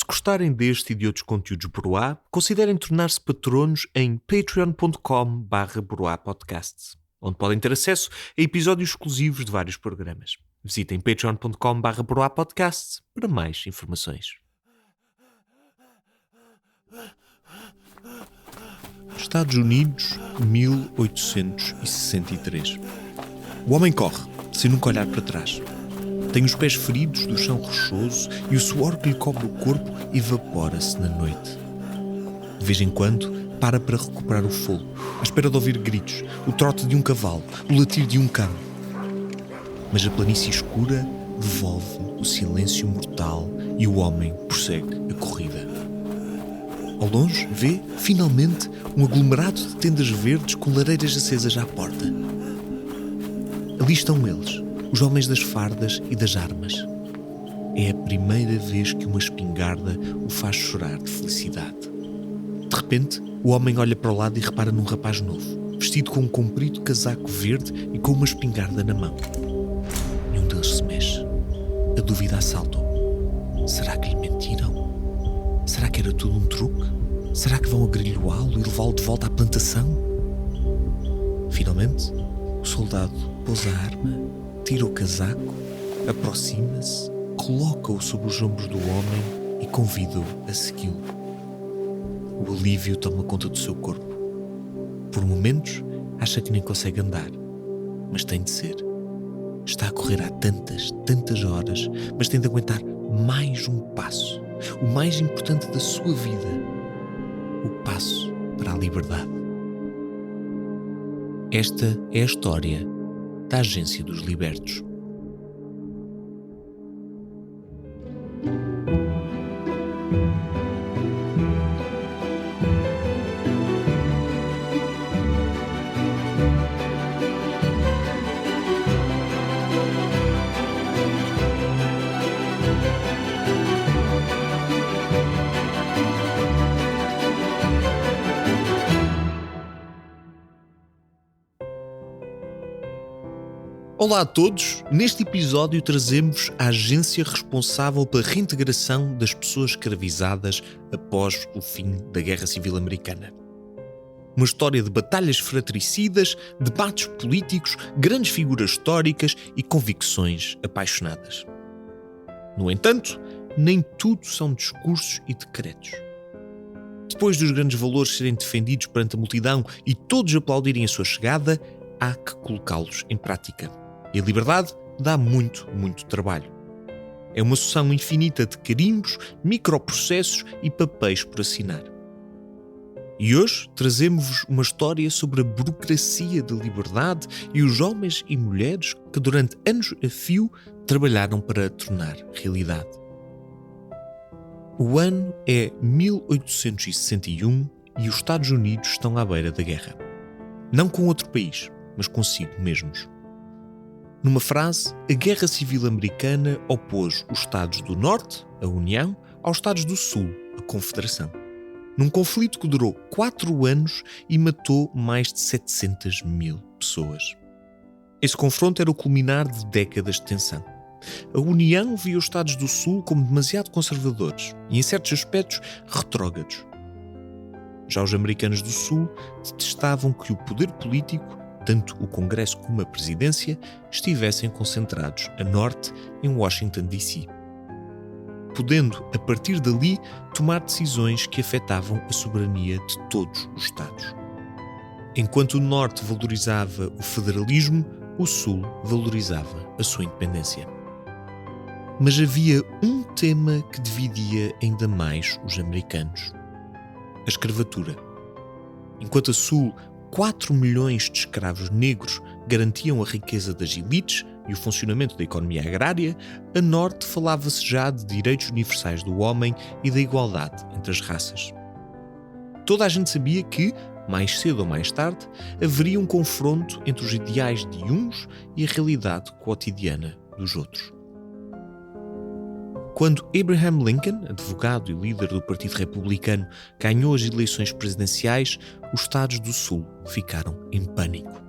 gostarem deste e de outros conteúdos Broá, considerem tornar-se patronos em patreon.com/broapodcasts, onde podem ter acesso a episódios exclusivos de vários programas. Visitem patreon.com/broapodcasts para mais informações. Estados Unidos, 1863. O homem corre, sem nunca olhar para trás. Tem os pés feridos do chão rochoso e o suor que lhe cobre o corpo evapora-se na noite. De vez em quando, para recuperar o fôlego, à espera de ouvir gritos, o trote de um cavalo, o latir de um cão. Mas a planície escura devolve o silêncio mortal e o homem prossegue a corrida. Ao longe, vê, finalmente, um aglomerado de tendas verdes com lareiras acesas à porta. Ali estão eles, os homens das fardas e das armas. É a primeira vez que uma espingarda o faz chorar de felicidade. De repente, o homem olha para o lado e repara num rapaz novo, vestido com um comprido casaco verde e com uma espingarda na mão. Nenhum deles se mexe. A dúvida assalta-o. Será que lhe mentiram? Será que era tudo um truque? Será que vão agrilhoá-lo e levá-lo de volta à plantação? Finalmente, o soldado pousa a arma, tira o casaco, aproxima-se, coloca-o sobre os ombros do homem e convida-o a segui-lo. O alívio toma conta do seu corpo. Por momentos, acha que nem consegue andar, mas tem de ser. Está a correr há tantas horas, mas tem de aguentar mais um passo, o mais importante da sua vida, o passo para a liberdade. Esta é a história da Agência dos Libertos. Olá a todos! Neste episódio trazemos a agência responsável pela reintegração das pessoas escravizadas após o fim da Guerra Civil Americana. Uma história de batalhas fratricidas, debates políticos, grandes figuras históricas e convicções apaixonadas. No entanto, nem tudo são discursos e decretos. Depois dos grandes valores serem defendidos perante a multidão e todos aplaudirem a sua chegada, há que colocá-los em prática. E a liberdade dá muito trabalho. É uma sucessão infinita de carimbos, microprocessos e papéis por assinar. E hoje trazemos-vos uma história sobre a burocracia da liberdade e os homens e mulheres que durante anos a fio trabalharam para a tornar realidade. O ano é 1861 e os Estados Unidos estão à beira da guerra. Não com outro país, mas consigo mesmos. Numa frase, a Guerra Civil Americana opôs os Estados do Norte, a União, aos Estados do Sul, a Confederação. Num conflito que durou 4 anos e matou mais de 700 mil pessoas. Esse confronto era o culminar de décadas de tensão. A União via os Estados do Sul como demasiado conservadores e, em certos aspectos, retrógrados. Já os americanos do Sul detestavam que o poder político, tanto o Congresso como a Presidência, estivessem concentrados a norte em Washington, D.C., podendo, a partir dali, tomar decisões que afetavam a soberania de todos os Estados. Enquanto o norte valorizava o federalismo, o sul valorizava a sua independência. Mas havia um tema que dividia ainda mais os americanos: a escravatura. Enquanto a sul 4 milhões de escravos negros garantiam a riqueza das elites e o funcionamento da economia agrária, a norte falava-se já de direitos universais do homem e da igualdade entre as raças. Toda a gente sabia que, mais cedo ou mais tarde, haveria um confronto entre os ideais de uns e a realidade cotidiana dos outros. Quando Abraham Lincoln, advogado e líder do Partido Republicano, ganhou as eleições presidenciais, os Estados do Sul ficaram em pânico.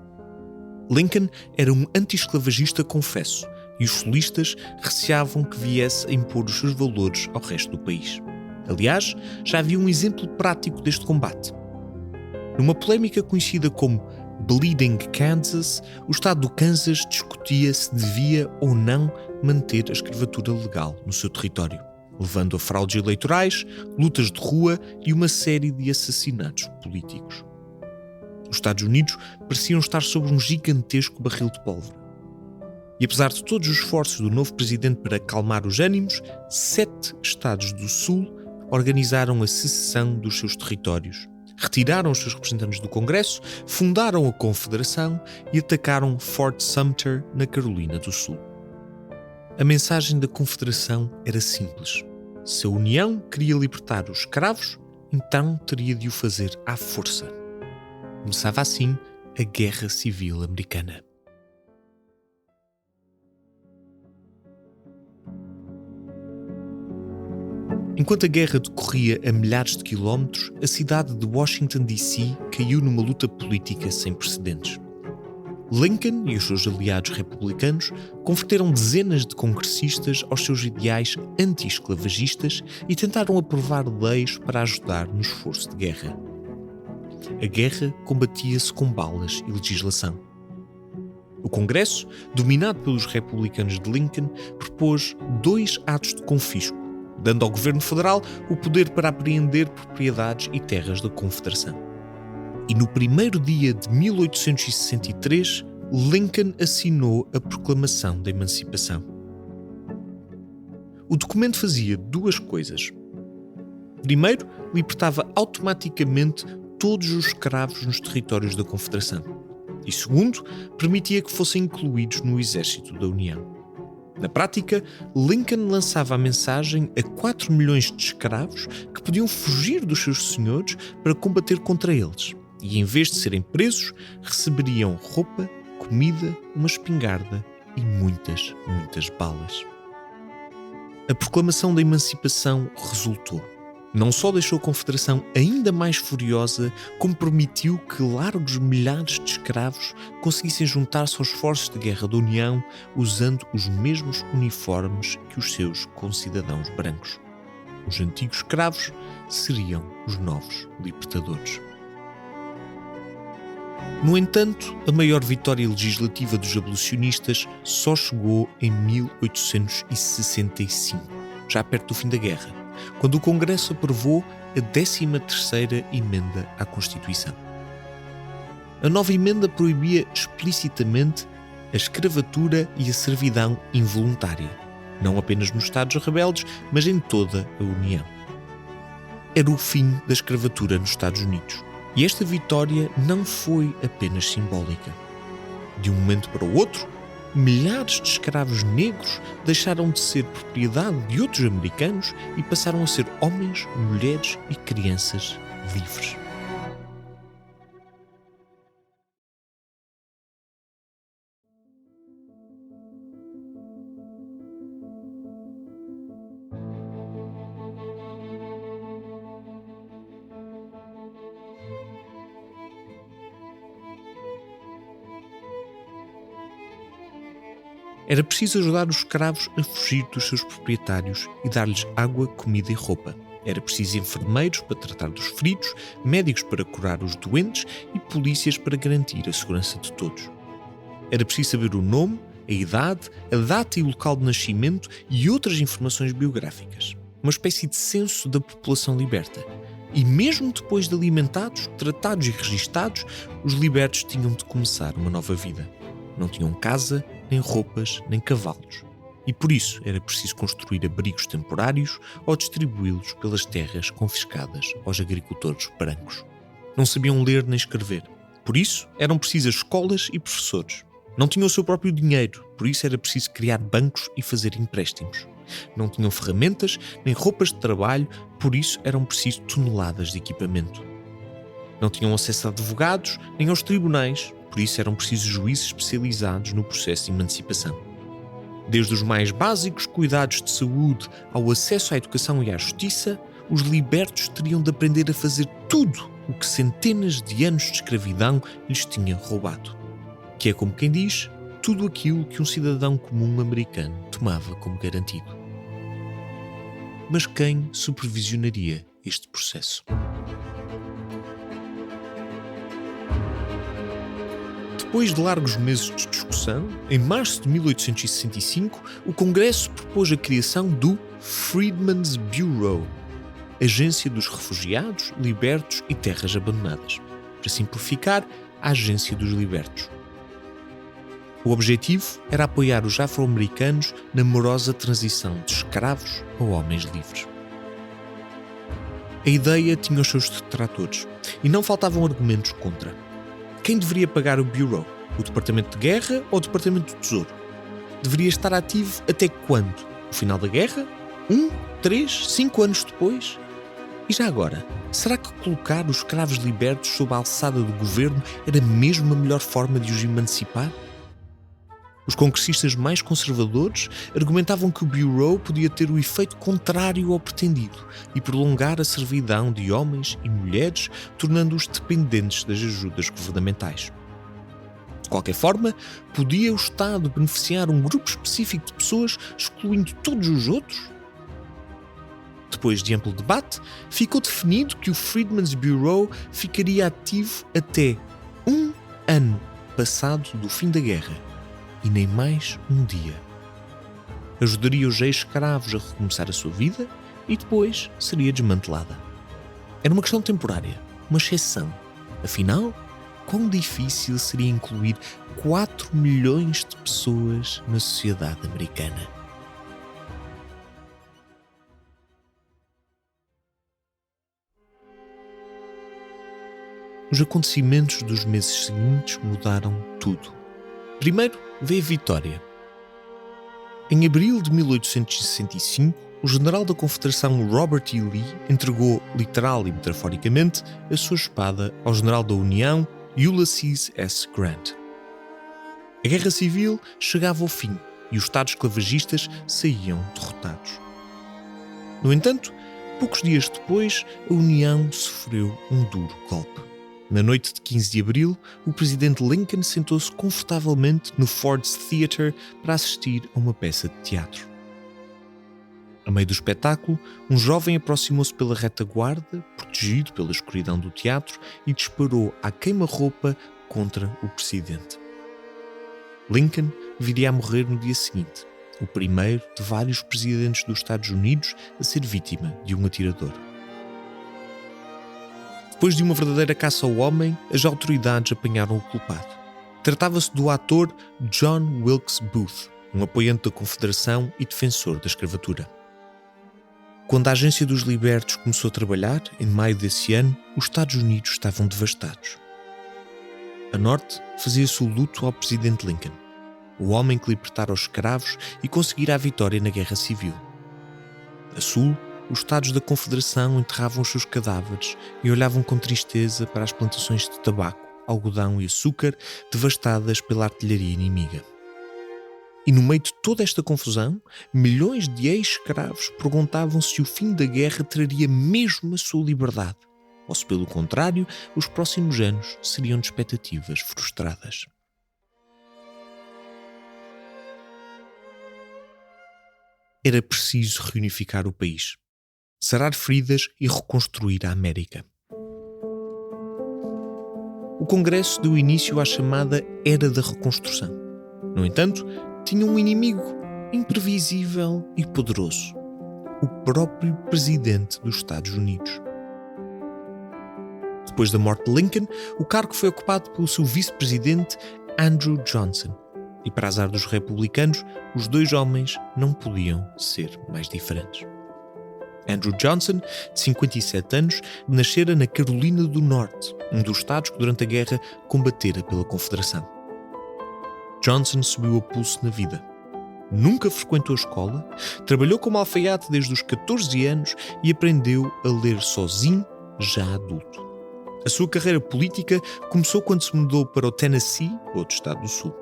Lincoln era um anti-esclavagista confesso e os sulistas receavam que viesse a impor os seus valores ao resto do país. Aliás, já havia um exemplo prático deste combate. Numa polémica conhecida como Bleeding Kansas, o estado do Kansas discutia se devia ou não manter a escravatura legal no seu território, levando a fraudes eleitorais, lutas de rua e uma série de assassinatos políticos. Os Estados Unidos pareciam estar sobre um gigantesco barril de pólvora. E apesar de todos os esforços do novo presidente para acalmar os ânimos, 7 estados do Sul organizaram a secessão dos seus territórios, retiraram os seus representantes do Congresso, fundaram a Confederação e atacaram Fort Sumter, na Carolina do Sul. A mensagem da Confederação era simples. Se a União queria libertar os escravos, então teria de o fazer à força. Começava assim a Guerra Civil Americana. Enquanto a guerra decorria a milhares de quilómetros, a cidade de Washington, D.C. caiu numa luta política sem precedentes. Lincoln e os seus aliados republicanos converteram dezenas de congressistas aos seus ideais anti-esclavagistas e tentaram aprovar leis para ajudar no esforço de guerra. A guerra combatia-se com balas e legislação. O Congresso, dominado pelos republicanos de Lincoln, propôs 2 atos de confisco, dando ao governo federal o poder para apreender propriedades e terras da Confederação. E no primeiro dia de 1863, Lincoln assinou a Proclamação da Emancipação. O documento fazia 2 coisas. Primeiro, libertava automaticamente todos os escravos nos territórios da Confederação. E segundo, permitia que fossem incluídos no exército da União. Na prática, Lincoln lançava a mensagem a 4 milhões de escravos que podiam fugir dos seus senhores para combater contra eles e, em vez de serem presos, receberiam roupa, comida, uma espingarda e muitas balas. A proclamação da emancipação resultou. Não só deixou a Confederação ainda mais furiosa, como permitiu que largos milhares de escravos conseguissem juntar-se aos esforços de guerra da União usando os mesmos uniformes que os seus concidadãos brancos. Os antigos escravos seriam os novos libertadores. No entanto, a maior vitória legislativa dos abolicionistas só chegou em 1865, já perto do fim da guerra, quando o Congresso aprovou a 13ª emenda à Constituição. A nova emenda proibia explicitamente a escravatura e a servidão involuntária, não apenas nos Estados rebeldes, mas em toda a União. Era o fim da escravatura nos Estados Unidos. E esta vitória não foi apenas simbólica. De um momento para o outro, milhares de escravos negros deixaram de ser propriedade de outros americanos e passaram a ser homens, mulheres e crianças livres. Era preciso ajudar os escravos a fugir dos seus proprietários e dar-lhes água, comida e roupa. Era preciso enfermeiros para tratar dos feridos, médicos para curar os doentes e polícias para garantir a segurança de todos. Era preciso saber o nome, a idade, a data e o local de nascimento e outras informações biográficas. Uma espécie de censo da população liberta. E mesmo depois de alimentados, tratados e registados, os libertos tinham de começar uma nova vida. Não tinham casa, nem roupas, nem cavalos. E por isso era preciso construir abrigos temporários ou distribuí-los pelas terras confiscadas aos agricultores brancos. Não sabiam ler nem escrever. Por isso eram precisas escolas e professores. Não tinham o seu próprio dinheiro, por isso era preciso criar bancos e fazer empréstimos. Não tinham ferramentas nem roupas de trabalho, por isso eram preciso toneladas de equipamento. Não tinham acesso a advogados nem aos tribunais, por isso eram precisos juízes especializados no processo de emancipação. Desde os mais básicos cuidados de saúde ao acesso à educação e à justiça, os libertos teriam de aprender a fazer tudo o que centenas de anos de escravidão lhes tinha roubado. Que é, como quem diz, tudo aquilo que um cidadão comum americano tomava como garantido. mas quem supervisionaria este processo? Depois de largos meses de discussão, em março de 1865, o Congresso propôs a criação do Freedmen's Bureau, Agência dos Refugiados, Libertos e Terras Abandonadas. Para simplificar, a Agência dos Libertos. O objetivo era apoiar os afro-americanos na morosa transição de escravos a homens livres. A ideia tinha os seus detratores e não faltavam argumentos contra. Quem deveria pagar o Bureau? O Departamento de Guerra ou o Departamento do Tesouro? Deveria estar ativo até quando? O final da guerra? 1, 3, 5 anos depois? E já agora, será que colocar os escravos libertos sob a alçada do governo era mesmo a melhor forma de os emancipar? Os congressistas mais conservadores argumentavam que o Bureau podia ter o efeito contrário ao pretendido e prolongar a servidão de homens e mulheres, tornando-os dependentes das ajudas governamentais. De qualquer forma, podia o Estado beneficiar um grupo específico de pessoas, excluindo todos os outros? Depois de amplo debate, ficou definido que o Freedmen's Bureau ficaria ativo até 1 ano passado do fim da guerra, e nem mais um dia. Ajudaria os ex-escravos a recomeçar a sua vida e depois seria desmantelada. Era uma questão temporária, uma exceção. Afinal, quão difícil seria incluir 4 milhões de pessoas na sociedade americana? Os acontecimentos dos meses seguintes mudaram tudo. Primeiro veio a vitória. Em abril de 1865, o general da Confederação Robert E. Lee entregou, literal e metaforicamente, a sua espada ao general da União, Ulysses S. Grant. A Guerra Civil chegava ao fim e os Estados esclavagistas saíam derrotados. No entanto, poucos dias depois, a União sofreu um duro golpe. Na noite de 15 de abril, o presidente Lincoln sentou-se confortavelmente no Ford's Theatre para assistir a uma peça de teatro. A meio do espetáculo, um jovem aproximou-se pela retaguarda, protegido pela escuridão do teatro, e disparou à queima-roupa contra o presidente. Lincoln viria a morrer no dia seguinte, o primeiro de vários presidentes dos Estados Unidos a ser vítima de um atirador. Depois de uma verdadeira caça ao homem, as autoridades apanharam o culpado. Tratava-se do ator John Wilkes Booth, um apoiante da Confederação e defensor da escravatura. Quando a Agência dos Libertos começou a trabalhar, em maio desse ano, os Estados Unidos estavam devastados. A norte fazia-se o luto ao presidente Lincoln, o homem que libertara os escravos e conseguira a vitória na Guerra Civil. A sul, os Estados da Confederação enterravam os seus cadáveres e olhavam com tristeza para as plantações de tabaco, algodão e açúcar devastadas pela artilharia inimiga. E no meio de toda esta confusão, milhões de ex-escravos perguntavam se o fim da guerra traria mesmo a sua liberdade, ou se, pelo contrário, os próximos anos seriam de expectativas frustradas. Era preciso reunificar o país, sarar feridas e reconstruir a América. O Congresso deu início à chamada Era da Reconstrução. No entanto, tinha um inimigo imprevisível e poderoso: o próprio presidente dos Estados Unidos. Depois da morte de Lincoln, o cargo foi ocupado pelo seu vice-presidente Andrew Johnson. E, para azar dos republicanos, os dois homens não podiam ser mais diferentes. Andrew Johnson, de 57 anos, nascera na Carolina do Norte, um dos estados que durante a guerra combatera pela Confederação. Johnson subiu a pulso na vida. Nunca frequentou a escola, trabalhou como alfaiate desde os 14 anos e aprendeu a ler sozinho, já adulto. A sua carreira política começou quando se mudou para o Tennessee, outro estado do sul.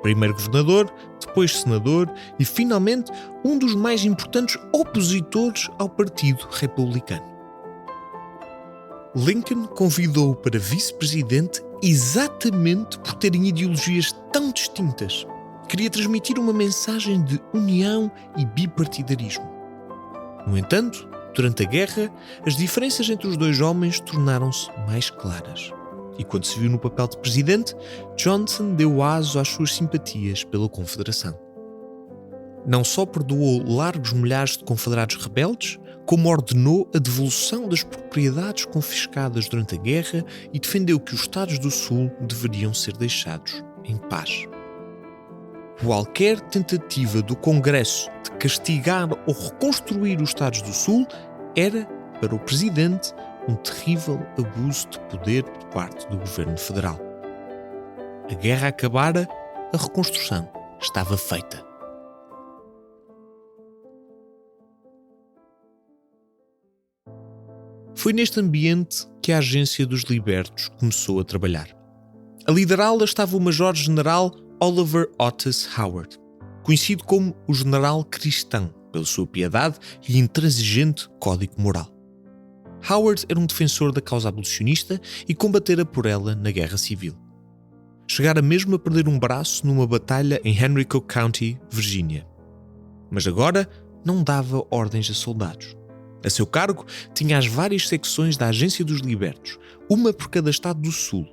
Primeiro governador, depois senador e, finalmente, um dos mais importantes opositores ao Partido Republicano. Lincoln convidou-o para vice-presidente exatamente por terem ideologias tão distintas. Queria transmitir uma mensagem de união e bipartidarismo. No entanto, durante a guerra, as diferenças entre os dois homens tornaram-se mais claras. E quando se viu no papel de presidente, Johnson deu aso às suas simpatias pela Confederação. Não só perdoou largos milhares de confederados rebeldes, como ordenou a devolução das propriedades confiscadas durante a guerra e defendeu que os Estados do Sul deveriam ser deixados em paz. Qualquer tentativa do Congresso de castigar ou reconstruir os Estados do Sul era, para o presidente, um terrível abuso de poder por parte do governo federal. A guerra acabara, a reconstrução estava feita. Foi neste ambiente que a Agência dos Libertos começou a trabalhar. A liderá-la estava o Major-General Oliver Otis Howard, conhecido como o General Cristão, pela sua piedade e intransigente código moral. Howard era um defensor da causa abolicionista e combatera por ela na Guerra Civil. Chegara mesmo a perder um braço numa batalha em Henrico County, Virgínia. Mas agora não dava ordens a soldados. A seu cargo tinha as várias secções da Agência dos Libertos, uma por cada estado do Sul.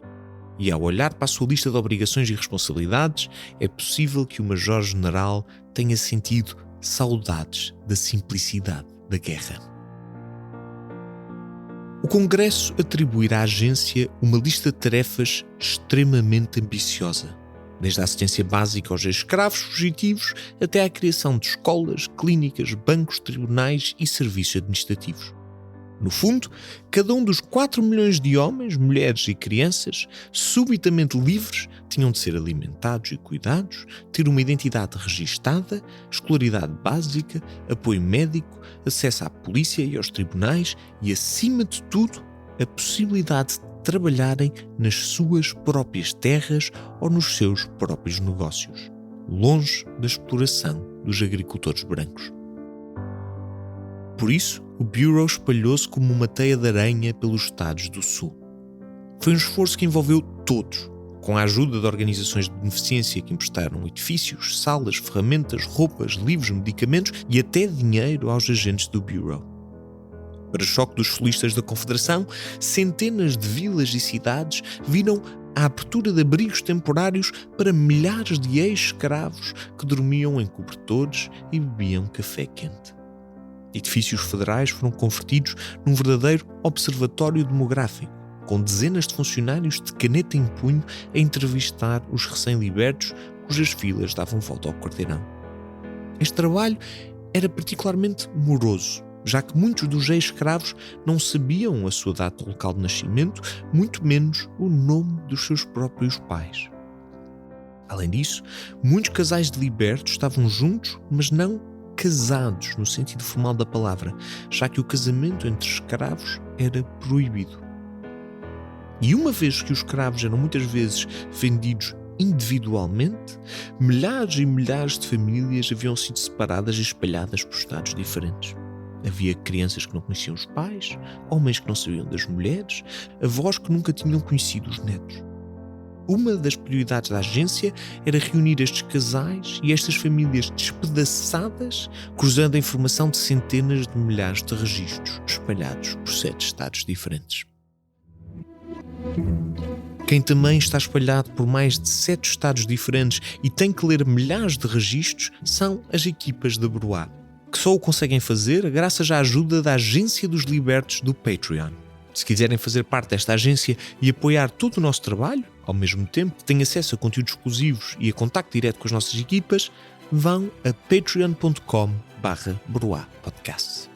E ao olhar para a sua lista de obrigações e responsabilidades, é possível que o Major-General tenha sentido saudades da simplicidade da guerra. O Congresso atribuirá à agência uma lista de tarefas extremamente ambiciosa, desde a assistência básica aos ex-escravos fugitivos até à criação de escolas, clínicas, bancos, tribunais e serviços administrativos. No fundo, cada um dos 4 milhões de homens, mulheres e crianças, subitamente livres, tinham de ser alimentados e cuidados, ter uma identidade registada, escolaridade básica, apoio médico, acesso à polícia e aos tribunais e, acima de tudo, a possibilidade de trabalharem nas suas próprias terras ou nos seus próprios negócios, longe da exploração dos agricultores brancos. Por isso, o Bureau espalhou-se como uma teia de aranha pelos Estados do Sul. Foi um esforço que envolveu todos, com a ajuda de organizações de beneficência que emprestaram edifícios, salas, ferramentas, roupas, livros, medicamentos e até dinheiro aos agentes do Bureau. Para choque dos solistas da Confederação, centenas de vilas e cidades viram a abertura de abrigos temporários para milhares de ex-escravos que dormiam em cobertores e bebiam café quente. Edifícios federais foram convertidos num verdadeiro observatório demográfico, com dezenas de funcionários de caneta em punho a entrevistar os recém-libertos cujas filas davam volta ao quarteirão. Este trabalho era particularmente moroso, já que muitos dos ex-escravos não sabiam a sua data local de nascimento, muito menos o nome dos seus próprios pais. Além disso, muitos casais de libertos estavam juntos, mas não casados no sentido formal da palavra, já que o casamento entre escravos era proibido. E uma vez que os escravos eram muitas vezes vendidos individualmente, milhares e milhares de famílias haviam sido separadas e espalhadas por estados diferentes. Havia crianças que não conheciam os pais, homens que não sabiam das mulheres, avós que nunca tinham conhecido os netos. Uma das prioridades da agência era reunir estes casais e estas famílias despedaçadas, cruzando a informação de centenas de milhares de registros espalhados por 7 estados diferentes. Quem também está espalhado por mais de 7 estados diferentes e tem que ler milhares de registros são as equipas da Broá, que só o conseguem fazer graças à ajuda da Agência dos Libertos do Patreon. Se quiserem fazer parte desta agência e apoiar todo o nosso trabalho, ao mesmo tempo que têm acesso a conteúdos exclusivos e a contacto direto com as nossas equipas, vão a patreon.com/broapodcast.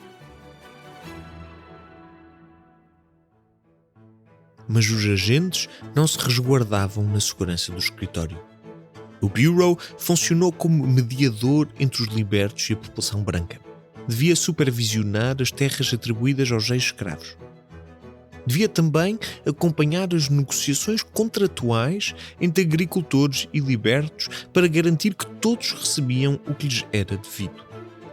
Mas os agentes não se resguardavam na segurança do escritório. O Bureau funcionou como mediador entre os libertos e a população branca. Devia supervisionar as terras atribuídas aos ex-escravos. Devia também acompanhar as negociações contratuais entre agricultores e libertos para garantir que todos recebiam o que lhes era devido.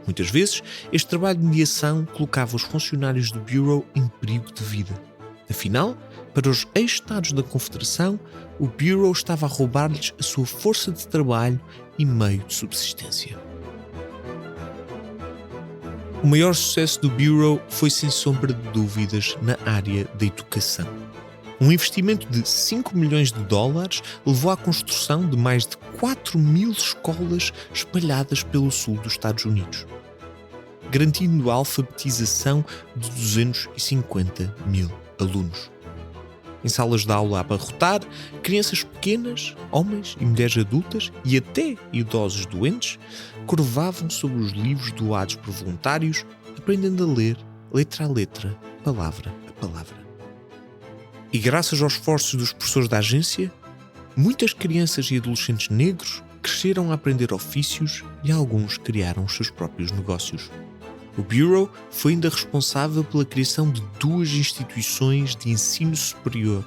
Muitas vezes, este trabalho de mediação colocava os funcionários do Bureau em perigo de vida. Afinal, para os ex-estados da Confederação, o Bureau estava a roubar-lhes a sua força de trabalho e meio de subsistência. O maior sucesso do Bureau foi, sem sombra de dúvidas, na área da educação. Um investimento de 5 milhões de dólares levou à construção de mais de 4.000 escolas espalhadas pelo sul dos Estados Unidos, garantindo a alfabetização de 250.000 alunos. Em salas de aula a abarrotar, crianças pequenas, homens e mulheres adultas e até idosos doentes curvavam sobre os livros doados por voluntários, aprendendo a ler, letra a letra, palavra a palavra. E graças aos esforços dos professores da agência, muitas crianças e adolescentes negros cresceram a aprender ofícios e alguns criaram os seus próprios negócios. O Bureau foi ainda responsável pela criação de 2 instituições de ensino superior,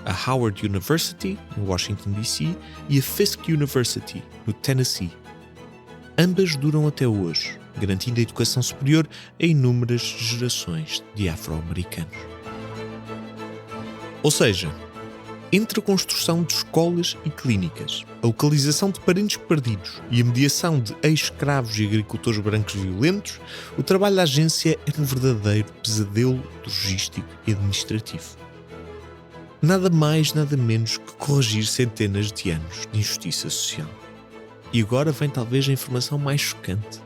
a Howard University, em Washington, D.C., e a Fisk University, no Tennessee. Ambas duram até hoje, garantindo a educação superior a inúmeras gerações de afro-americanos. Ou seja, entre a construção de escolas e clínicas, a localização de parentes perdidos e a mediação de ex-escravos e agricultores brancos violentos, o trabalho da agência era um verdadeiro pesadelo logístico e administrativo. Nada mais, nada menos que corrigir centenas de anos de injustiça social. E agora vem talvez a informação mais chocante.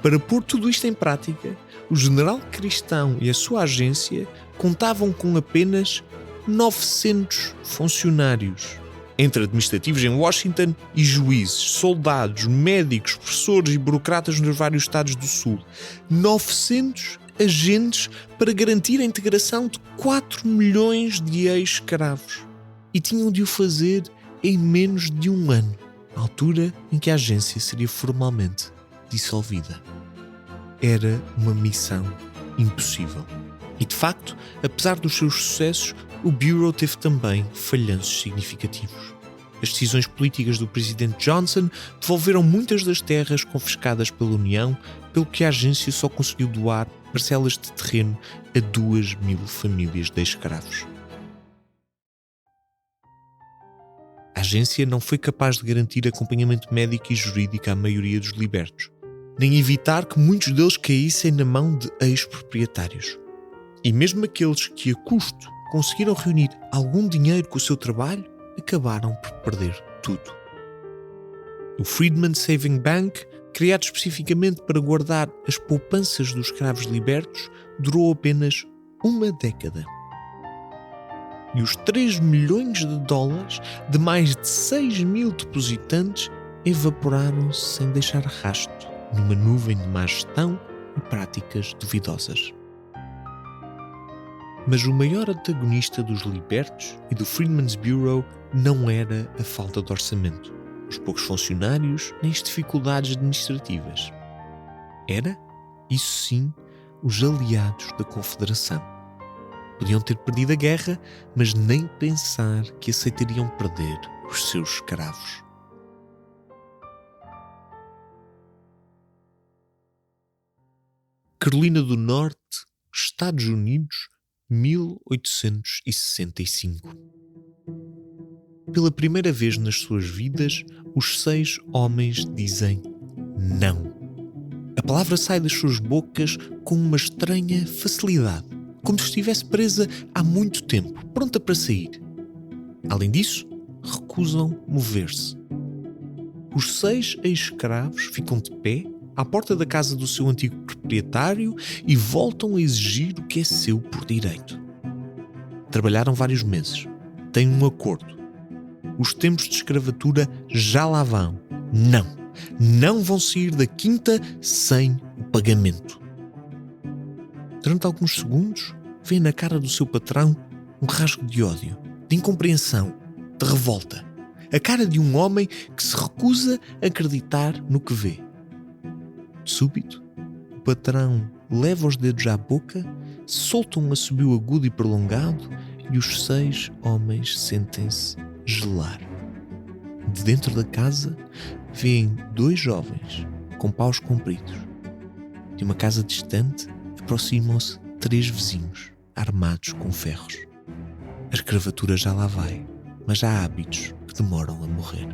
Para pôr tudo isto em prática, o general cristão e a sua agência contavam com apenas 900 funcionários, entre administrativos em Washington e juízes, soldados, médicos, professores e burocratas nos vários estados do Sul. 900 agentes para garantir a integração de 4 milhões de ex-escravos. E tinham de o fazer em menos de um ano, altura em que a agência seria formalmente dissolvida. Era uma missão impossível. E de facto, apesar dos seus sucessos, o Bureau teve também falhanços significativos. As decisões políticas do presidente Johnson devolveram muitas das terras confiscadas pela União, pelo que a agência só conseguiu doar parcelas de terreno a 2.000 famílias de escravos. A agência não foi capaz de garantir acompanhamento médico e jurídico à maioria dos libertos, nem evitar que muitos deles caíssem na mão de ex-proprietários. E mesmo aqueles que, a custo, conseguiram reunir algum dinheiro com o seu trabalho, acabaram por perder tudo. O Freedman Saving Bank, criado especificamente para guardar as poupanças dos escravos libertos, durou apenas uma década. E os 3 milhões de dólares de mais de 6.000 depositantes evaporaram-se sem deixar rastro numa nuvem de má gestão e práticas duvidosas. Mas o maior antagonista dos libertos e do Freedmen's Bureau não era a falta de orçamento, os poucos funcionários nem as dificuldades administrativas. Era, isso sim, os aliados da Confederação. Podiam ter perdido a guerra, mas nem pensar que aceitariam perder os seus escravos. Carolina do Norte, Estados Unidos, 1865. Pela primeira vez nas suas vidas, os 6 homens dizem não. A palavra sai das suas bocas com uma estranha facilidade, como se estivesse presa há muito tempo, pronta para sair. Além disso, recusam mover-se. Os 6 ex-escravos ficam de pé à porta da casa do seu antigo proprietário e voltam a exigir o que é seu por direito. Trabalharam vários meses. Têm um acordo. Os tempos de escravatura já lá vão. Não vão sair da quinta sem o pagamento. Durante alguns segundos, vê na cara do seu patrão um rasgo de ódio, de incompreensão, de revolta. A cara de um homem que se recusa a acreditar no que vê. De súbito, o patrão leva os dedos à boca, solta um assobio agudo e prolongado e os 6 homens sentem-se gelar. De dentro da casa, vêem 2 jovens com paus compridos. De uma casa distante, aproximam-se 3 vizinhos, armados com ferros. A escravatura já lá vai, mas há hábitos que demoram a morrer.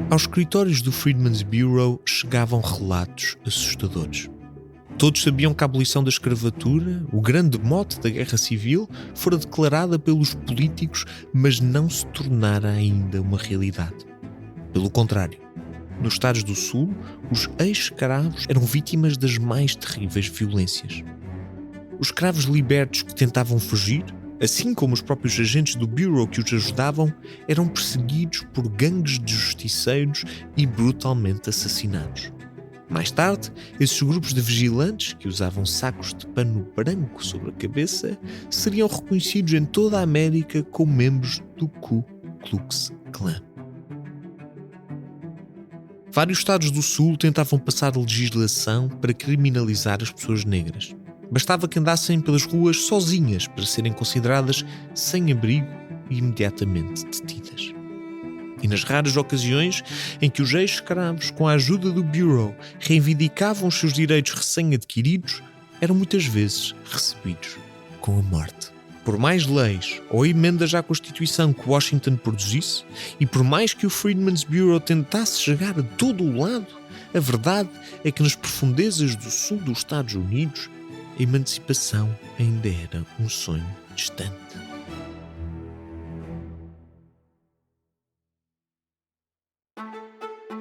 Aos escritórios do Freedmen's Bureau chegavam relatos assustadores. Todos sabiam que a abolição da escravatura, o grande mote da Guerra Civil, fora declarada pelos políticos, mas não se tornara ainda uma realidade. Pelo contrário, nos Estados do Sul, os ex-escravos eram vítimas das mais terríveis violências. Os escravos libertos que tentavam fugir, assim como os próprios agentes do Bureau que os ajudavam, eram perseguidos por gangues de justiceiros e brutalmente assassinados. Mais tarde, esses grupos de vigilantes, que usavam sacos de pano branco sobre a cabeça, seriam reconhecidos em toda a América como membros do Ku Klux Klan. Vários estados do Sul tentavam passar legislação para criminalizar as pessoas negras. Bastava que andassem pelas ruas sozinhas para serem consideradas sem abrigo e imediatamente detidas. E nas raras ocasiões em que os ex-escravos, com a ajuda do Bureau, reivindicavam os seus direitos recém-adquiridos, eram muitas vezes recebidos com a morte. Por mais leis ou emendas à Constituição que Washington produzisse, e por mais que o Freedmen's Bureau tentasse chegar a todo o lado, a verdade é que nas profundezas do sul dos Estados Unidos, a emancipação ainda era um sonho distante.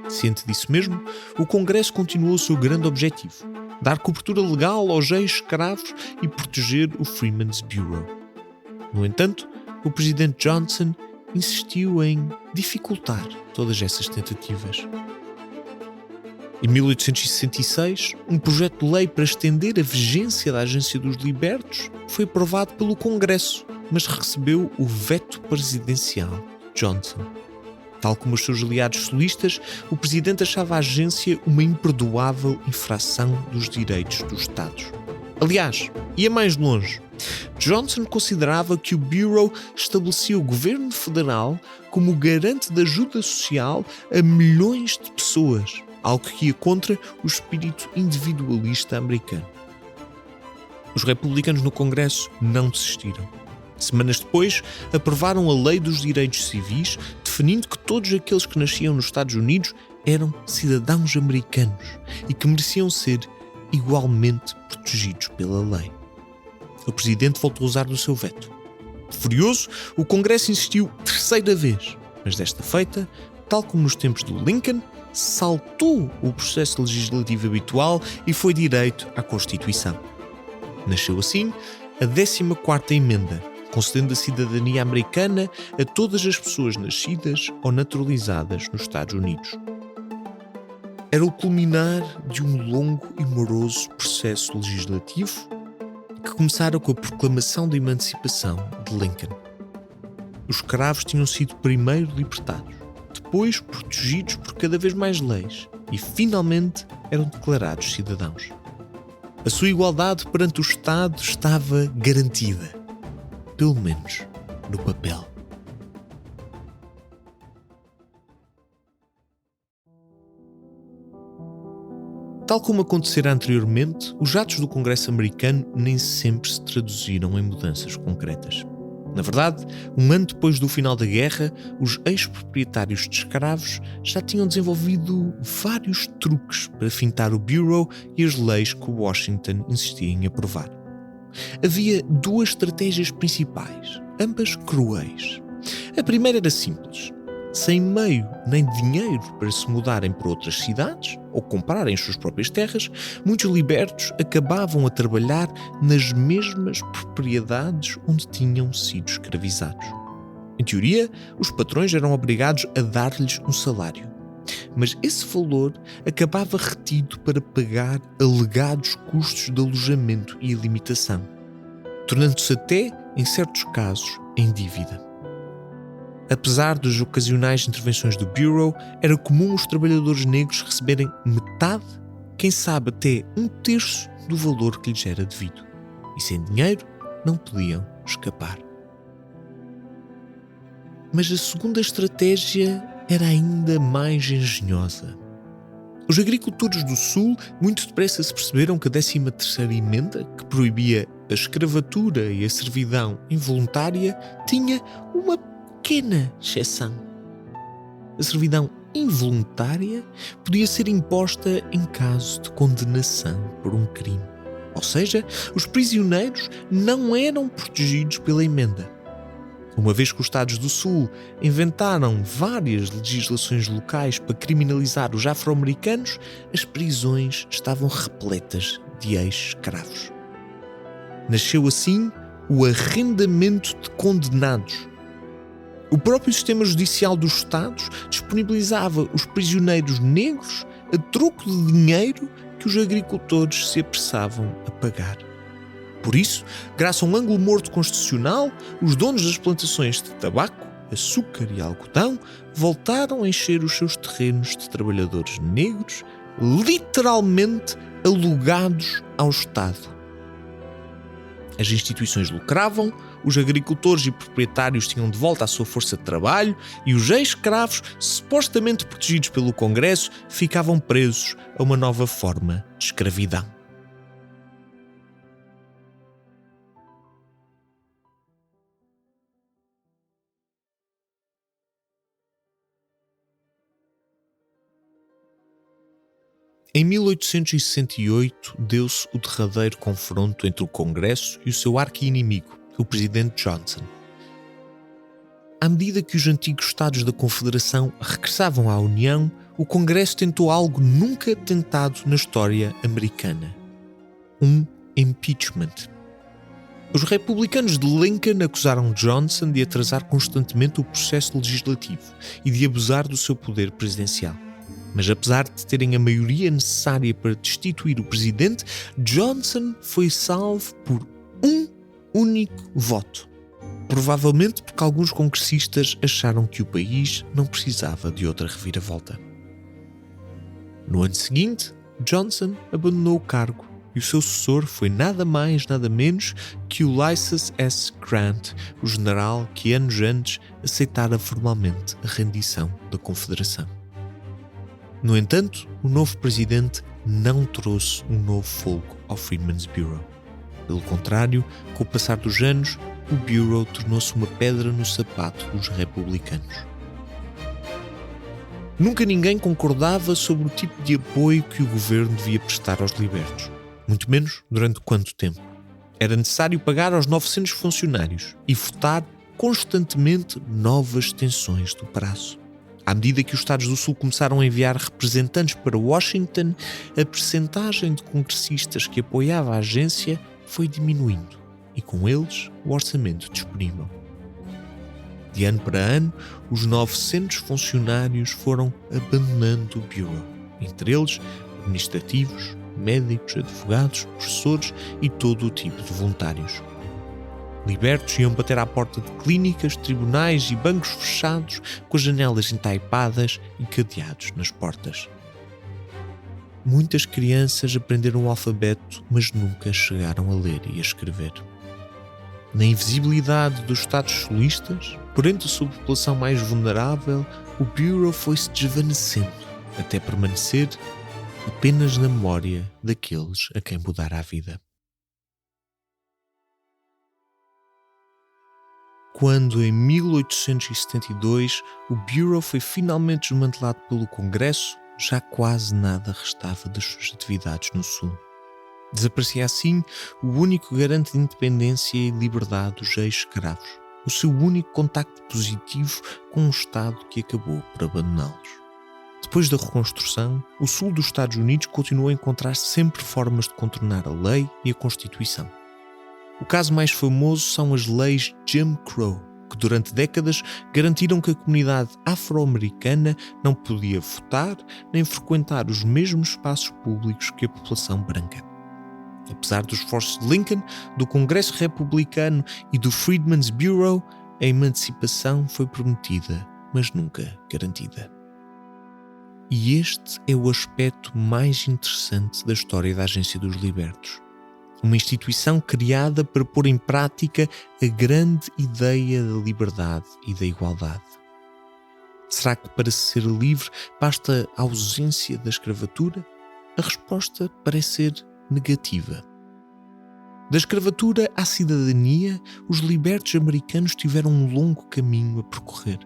Ciente disso mesmo, o Congresso continuou o seu grande objetivo: dar cobertura legal aos ex-escravos e proteger o Freedmen's Bureau. No entanto, o presidente Johnson insistiu em dificultar todas essas tentativas. Em 1866, um projeto de lei para estender a vigência da Agência dos Libertos foi aprovado pelo Congresso, mas recebeu o veto presidencial de Johnson. Tal como os seus aliados solistas, o presidente achava a agência uma imperdoável infração dos direitos dos Estados. Aliás, ia mais longe. Johnson considerava que o Bureau estabelecia o governo federal como garante de ajuda social a milhões de pessoas, algo que ia contra o espírito individualista americano. Os republicanos no Congresso não desistiram. Semanas depois, aprovaram a Lei dos Direitos Civis, definindo que todos aqueles que nasciam nos Estados Unidos eram cidadãos americanos e que mereciam ser igualmente protegidos pela lei. O presidente voltou a usar do seu veto. Furioso, o Congresso insistiu terceira vez, mas desta feita, tal como nos tempos do Lincoln, saltou o processo legislativo habitual e foi direito à Constituição. Nasceu assim a 14ª Emenda, concedendo a cidadania americana a todas as pessoas nascidas ou naturalizadas nos Estados Unidos. Era o culminar de um longo e moroso processo legislativo que começara com a proclamação da emancipação de Lincoln. Os escravos tinham sido primeiro libertados, depois protegidos por cada vez mais leis e finalmente eram declarados cidadãos. A sua igualdade perante o Estado estava garantida, pelo menos no papel. Tal como acontecera anteriormente, os atos do Congresso americano nem sempre se traduziram em mudanças concretas. Na verdade, um ano depois do final da guerra, os ex-proprietários de escravos já tinham desenvolvido vários truques para fintar o Bureau e as leis que Washington insistia em aprovar. Havia duas estratégias principais, ambas cruéis. A primeira era simples. Sem meio nem dinheiro para se mudarem para outras cidades ou comprarem as suas próprias terras, muitos libertos acabavam a trabalhar nas mesmas propriedades onde tinham sido escravizados. Em teoria, os patrões eram obrigados a dar-lhes um salário, mas esse valor acabava retido para pagar alegados custos de alojamento e alimentação, tornando-se até, em certos casos, em dívida. Apesar das ocasionais intervenções do Bureau, era comum os trabalhadores negros receberem metade, quem sabe até 1/3 do valor que lhes era devido. E sem dinheiro, não podiam escapar. Mas a segunda estratégia era ainda mais engenhosa. Os agricultores do Sul muito depressa se perceberam que a 13ª Emenda, que proibia a escravatura e a servidão involuntária, tinha uma pequena exceção: a servidão involuntária podia ser imposta em caso de condenação por um crime. Ou seja, os prisioneiros não eram protegidos pela emenda. Uma vez que os Estados do Sul inventaram várias legislações locais para criminalizar os afro-americanos, as prisões estavam repletas de ex-escravos. Nasceu assim o arrendamento de condenados. O próprio sistema judicial dos Estados disponibilizava os prisioneiros negros a troco de dinheiro que os agricultores se apressavam a pagar. Por isso, graças a um ângulo morto constitucional, os donos das plantações de tabaco, açúcar e algodão voltaram a encher os seus terrenos de trabalhadores negros, literalmente alugados ao Estado. As instituições lucravam, os agricultores e proprietários tinham de volta a sua força de trabalho e os ex-escravos, supostamente protegidos pelo Congresso, ficavam presos a uma nova forma de escravidão. Em 1868, deu-se o derradeiro confronto entre o Congresso e o seu arqui-inimigo, o presidente Johnson. À medida que os antigos Estados da Confederação regressavam à União, o Congresso tentou algo nunca tentado na história americana: um impeachment. Os republicanos de Lincoln acusaram Johnson de atrasar constantemente o processo legislativo e de abusar do seu poder presidencial. Mas apesar de terem a maioria necessária para destituir o presidente, Johnson foi salvo por um único voto. Provavelmente porque alguns congressistas acharam que o país não precisava de outra reviravolta. No ano seguinte, Johnson abandonou o cargo e o seu sucessor foi nada mais, nada menos que o Ulysses S. Grant, o general que anos antes aceitara formalmente a rendição da Confederação. No entanto, o novo presidente não trouxe um novo fogo ao Freedmen's Bureau. Pelo contrário, com o passar dos anos, o Bureau tornou-se uma pedra no sapato dos republicanos. Nunca ninguém concordava sobre o tipo de apoio que o governo devia prestar aos libertos, muito menos durante quanto tempo. Era necessário pagar aos 900 funcionários e votar constantemente novas extensões do prazo. À medida que os Estados do Sul começaram a enviar representantes para Washington, a percentagem de congressistas que apoiava a agência foi diminuindo e, com eles, o orçamento disponível. De ano para ano, os 900 funcionários foram abandonando o Bureau, entre eles administrativos, médicos, advogados, professores e todo o tipo de voluntários. Libertos iam bater à porta de clínicas, tribunais e bancos fechados, com as janelas entaipadas e cadeados nas portas. Muitas crianças aprenderam o alfabeto, mas nunca chegaram a ler e a escrever. Na invisibilidade dos Estados solistas, por entre a sua população mais vulnerável, o Bureau foi-se desvanecendo, até permanecer apenas na memória daqueles a quem mudara a vida. Quando, em 1872, o Bureau foi finalmente desmantelado pelo Congresso, já quase nada restava das suas atividades no Sul. Desaparecia assim o único garante de independência e liberdade dos ex-escravos, o seu único contacto positivo com um Estado que acabou por abandoná-los. Depois da reconstrução, o Sul dos Estados Unidos continuou a encontrar sempre formas de contornar a lei e a Constituição. O caso mais famoso são as leis Jim Crow, que durante décadas garantiram que a comunidade afro-americana não podia votar nem frequentar os mesmos espaços públicos que a população branca. Apesar dos esforços de Lincoln, do Congresso Republicano e do Freedmen's Bureau, a emancipação foi prometida, mas nunca garantida. E este é o aspecto mais interessante da história da Agência dos Libertos. Uma instituição criada para pôr em prática a grande ideia da liberdade e da igualdade. Será que para ser livre basta a ausência da escravatura? A resposta parece ser negativa. Da escravatura à cidadania, os libertos americanos tiveram um longo caminho a percorrer.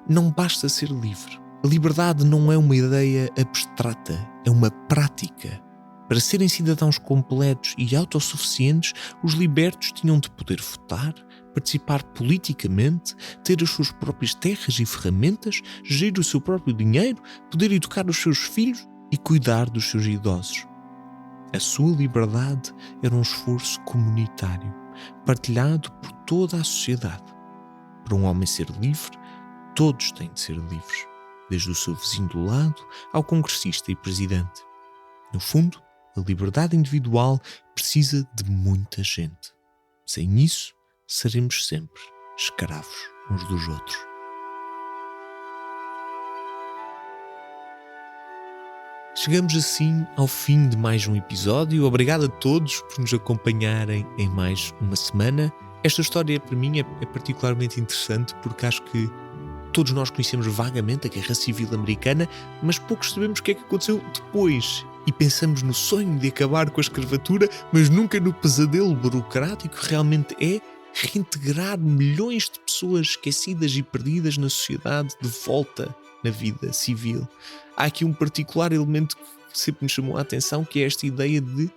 Não basta ser livre, A liberdade não é uma ideia abstrata, é uma prática. Para serem cidadãos completos e autossuficientes, os libertos tinham de poder votar, participar politicamente, ter as suas próprias terras e ferramentas, gerir o seu próprio dinheiro, poder educar os seus filhos e cuidar dos seus idosos. A sua liberdade era um esforço comunitário, partilhado por toda a sociedade. Para um homem ser livre, todos têm de ser livres, desde o seu vizinho do lado ao congressista e presidente. No fundo, a liberdade individual precisa de muita gente. Sem isso, seremos sempre escravos uns dos outros. Chegamos assim ao fim de mais um episódio. Obrigado a todos por nos acompanharem em mais uma semana. Esta história para mim é particularmente interessante porque acho que todos nós conhecemos vagamente a Guerra Civil Americana, mas poucos sabemos o que é que aconteceu depois. E pensamos no sonho de acabar com a escravatura, mas nunca no pesadelo burocrático que realmente é reintegrar milhões de pessoas esquecidas e perdidas na sociedade de volta na vida civil. Há aqui um particular elemento que sempre me chamou a atenção, que é esta ideia de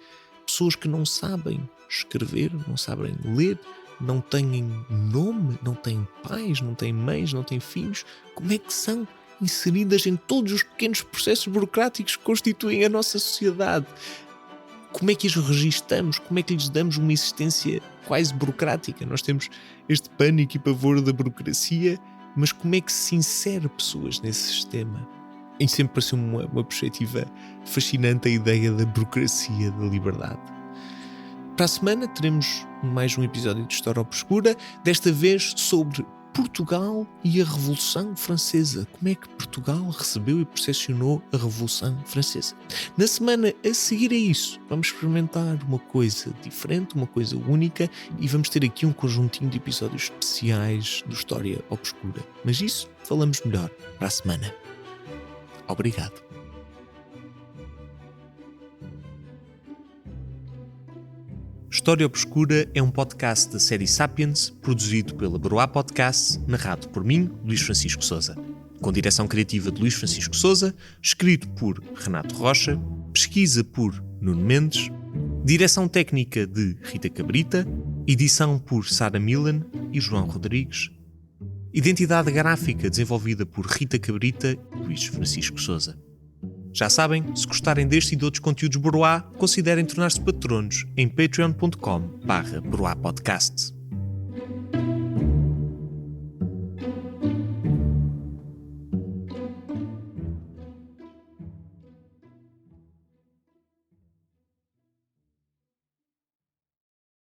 pessoas que não sabem escrever, não sabem ler, não têm nome, não têm pais, não têm mães, não têm filhos. Como é que são inseridas em todos os pequenos processos burocráticos que constituem a nossa sociedade? Como é que os registamos? Como é que lhes damos uma existência quase burocrática? Nós temos este pânico e pavor da burocracia, mas como é que se insere pessoas nesse sistema? E sempre pareceu uma perspectiva fascinante a ideia da burocracia da liberdade. Para a semana teremos mais um episódio de História Obscura, desta vez sobre Portugal e a Revolução Francesa. Como é que Portugal recebeu e percepcionou a Revolução Francesa? Na semana a seguir a isso, vamos experimentar uma coisa diferente, uma coisa única, e vamos ter aqui um conjuntinho de episódios especiais do História Obscura. Mas isso falamos melhor para a semana. Obrigado. História Obscura é um podcast da série Sapiens, produzido pela Broá Podcasts, narrado por mim, Luís Francisco Sousa. Com direção criativa de Luís Francisco Sousa, escrito por Renato Rocha, pesquisa por Nuno Mendes, direção técnica de Rita Cabrita, edição por Sara Milan e João Rodrigues, identidade gráfica desenvolvida por Rita Cabrita e Luís Francisco Sousa. Já sabem, se gostarem deste e de outros conteúdos Broá, considerem tornar-se patronos em patreon.com/broapodcasts.